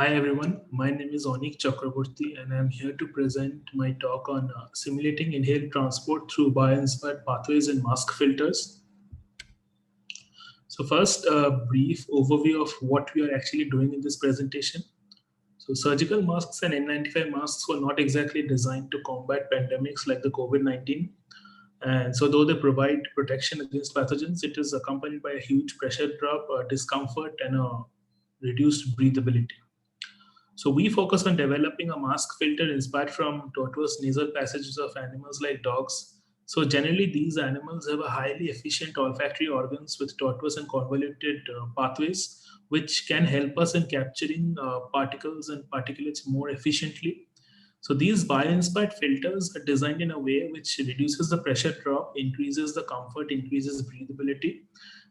Hi everyone, my name is Onik Chakraborty and I'm here to present my talk on simulating inhaled transport through bioinspired pathways and mask filters. So first, a brief overview of what we are actually doing in this presentation. So surgical masks and N95 masks were not exactly designed to combat pandemics like the COVID-19. And so though they provide protection against pathogens, it is accompanied by a huge pressure drop, discomfort, and a reduced breathability. So we focus on developing a mask filter inspired from tortuous nasal passages of animals like dogs. So generally, these animals have a highly efficient olfactory organs with tortuous and convoluted pathways, which can help us in capturing particles and particulates more efficiently. So these bio-inspired filters are designed in a way which reduces the pressure drop, increases the comfort, increases breathability,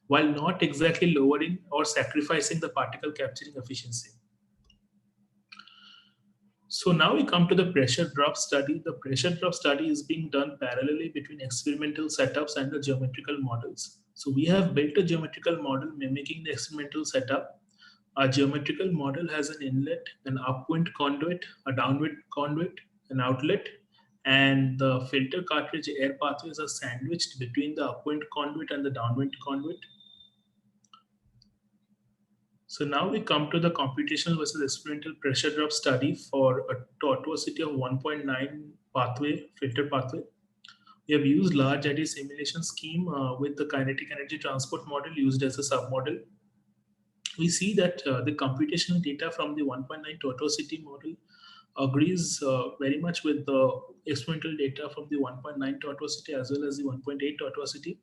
while not exactly lowering or sacrificing the particle capturing efficiency. So now we come to the pressure drop study. The pressure drop study is being done parallelly between experimental setups and the geometrical models. So we have built a geometrical model mimicking the experimental setup. Our geometrical model has an inlet, an upwind conduit, a downwind conduit, an outlet, and the filter cartridge air pathways are sandwiched between the upwind conduit and the downwind conduit. So now we come to the computational versus experimental pressure drop study for a tortuosity of 1.9 pathway, filter pathway. We have used large eddy simulation scheme with the kinetic energy transport model used as a submodel. We see that the computational data from the 1.9 tortuosity model agrees very much with the experimental data from the 1.9 tortuosity as well as the 1.8 tortuosity,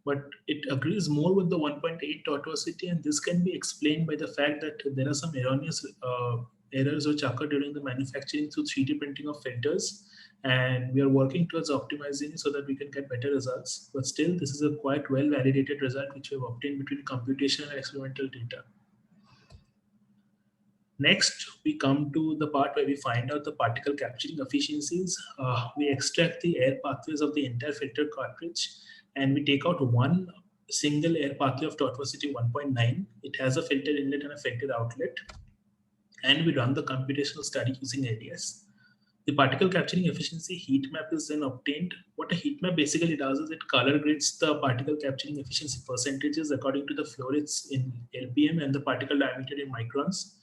but it agrees more with the 1.8 tortuosity, and this can be explained by the fact that there are some erroneous errors which occur during the manufacturing through 3D printing of filters, and we are working towards optimizing it so that we can get better results. But still, this is a quite well validated result which we have obtained between computational and experimental data. Next, we come to the part where we find out the particle capturing efficiencies. We extract the air pathways of the entire filter cartridge and we take out one single air pathway of tortuosity 1.9. It has a filter inlet and a filter outlet. And we run the computational study using LDS. The particle capturing efficiency heat map is then obtained. What a heat map basically does is it color grades the particle capturing efficiency percentages according to the flow rates in LPM and the particle diameter in microns.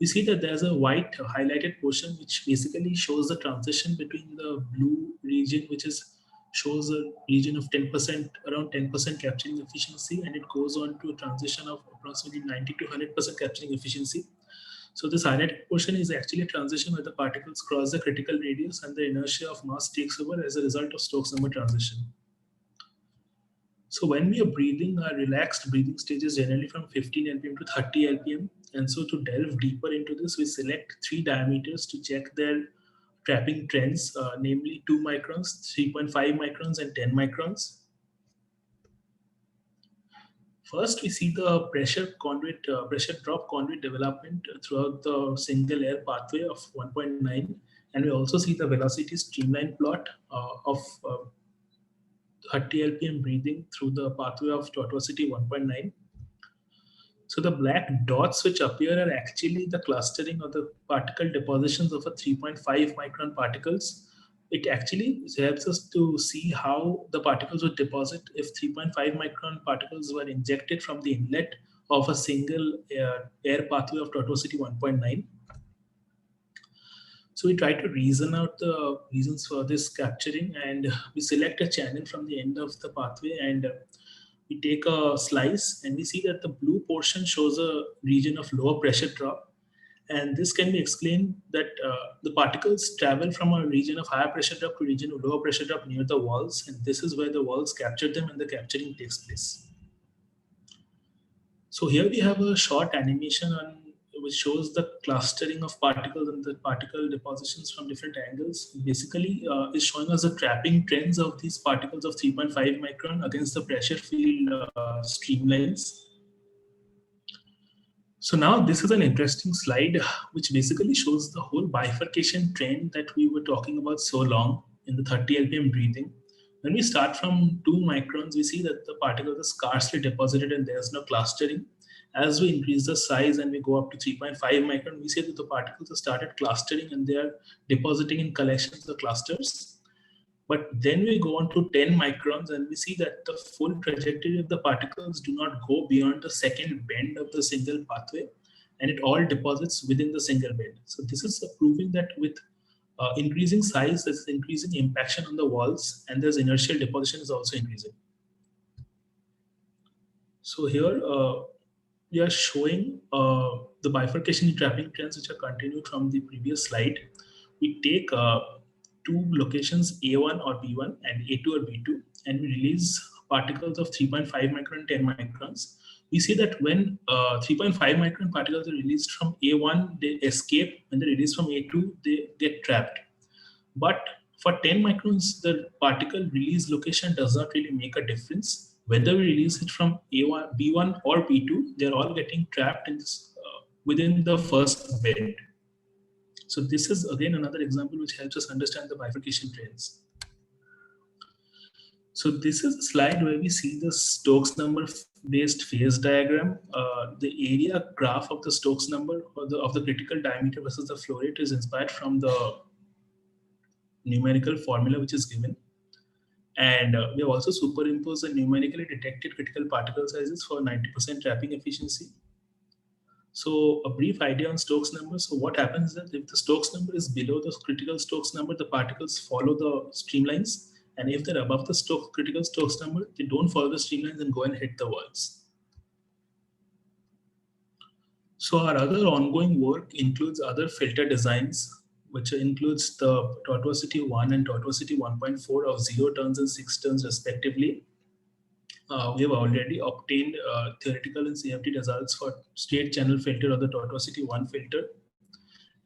We see that there's a white highlighted portion which basically shows the transition between the blue region, which is shows a region of 10%, around 10% capturing efficiency, and it goes on to a transition of approximately 90 to 100% capturing efficiency. So this highlighted portion is actually a transition where the particles cross the critical radius and the inertia of mass takes over as a result of Stokes number transition. So when we are breathing, our relaxed breathing stage is generally from 15 lpm to 30 lpm. And so to delve deeper into this, we select three diameters to check their trapping trends, namely 2 microns, 3.5 microns, and 10 microns. First, we see the pressure drop conduit development throughout the single air pathway of 1.9, and we also see the velocity streamline plot of 30 lpm breathing through the pathway of tortuosity 1.9. So the black dots which appear are actually the clustering of the particle depositions of a 3.5 micron particles. It actually helps us to see how the particles would deposit if 3.5 micron particles were injected from the inlet of a single air pathway of tortuosity 1.9. So we try to reason out the reasons for this capturing, and we select a channel from the end of the pathway, and we take a slice and we see that the blue portion shows a region of lower pressure drop, and this can be explained that the particles travel from a region of higher pressure drop to region of lower pressure drop near the walls, and this is where the walls capture them and the capturing takes place. So here we have a short animation on which shows the clustering of particles and the particle depositions from different angles. Basically, is showing us the trapping trends of these particles of 3.5 micron against the pressure field streamlines. So now this is an interesting slide which basically shows the whole bifurcation trend that we were talking about so long in the 30 lpm breathing. When we start from 2 microns, we see that the particles are scarcely deposited and there's no clustering. As we increase the size and we go up to 3.5 micron, we see that the particles have started clustering and they are depositing in collections or clusters. But then we go on to 10 microns and we see that the full trajectory of the particles do not go beyond the second bend of the single pathway, and it all deposits within the single bend. So this is proving that with increasing size, there's increasing impaction on the walls, and there's inertial deposition is also increasing. So here we are showing the bifurcation in trapping trends which are continued from the previous slide. We take two locations A1 or B1 and A2 or B2, and we release particles of 3.5 micron, 10 microns. We see that when 3.5 micron particles are released from A1, they escape. When they're released from A2, they get trapped. But for 10 microns, the particle release location does not really make a difference. Whether we release it from A1, B1 or B2, they're all getting trapped in this, within the first bend. So this is again another example which helps us understand the bifurcation trends. So this is a slide where we see the Stokes number based phase diagram. The area graph of the Stokes number or of the critical diameter versus the flow rate is inspired from the numerical formula which is given. And we have also superimposed the numerically detected critical particle sizes for 90% trapping efficiency. So a brief idea on Stokes number. So what happens is that if the Stokes number is below the critical Stokes number, the particles follow the streamlines. And if they're above the critical Stokes number, they don't follow the streamlines and go and hit the walls. So our other ongoing work includes other filter designs, which includes the tortuosity 1 and tortuosity 1.4 of 0 turns and 6 turns respectively. We have already obtained theoretical and CFD results for straight channel filter or the tortuosity 1 filter.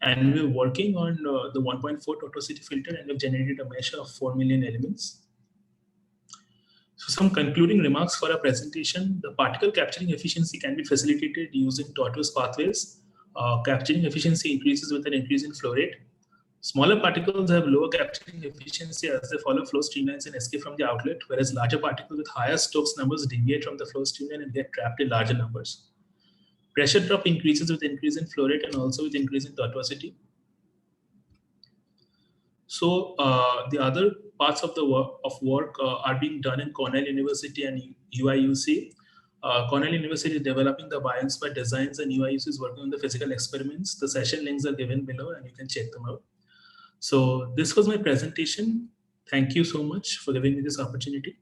And we're working on the 1.4 tortuosity filter, and we've generated a mesh of 4 million elements. So some concluding remarks for our presentation. The particle capturing efficiency can be facilitated using tortuous pathways. Capturing efficiency increases with an increase in flow rate. Smaller particles have lower capturing efficiency as they follow flow streamlines and escape from the outlet, whereas larger particles with higher Stokes numbers deviate from the flow streamline and get trapped in larger numbers. Pressure drop increases with increase in flow rate and also with increase in tortuosity. So the other parts of the work are being done in Cornell University and UIUC. Cornell University is developing the bioinspired designs, and UIUC is working on the physical experiments. The session links are given below and you can check them out. So this was my presentation. Thank you so much for giving me this opportunity.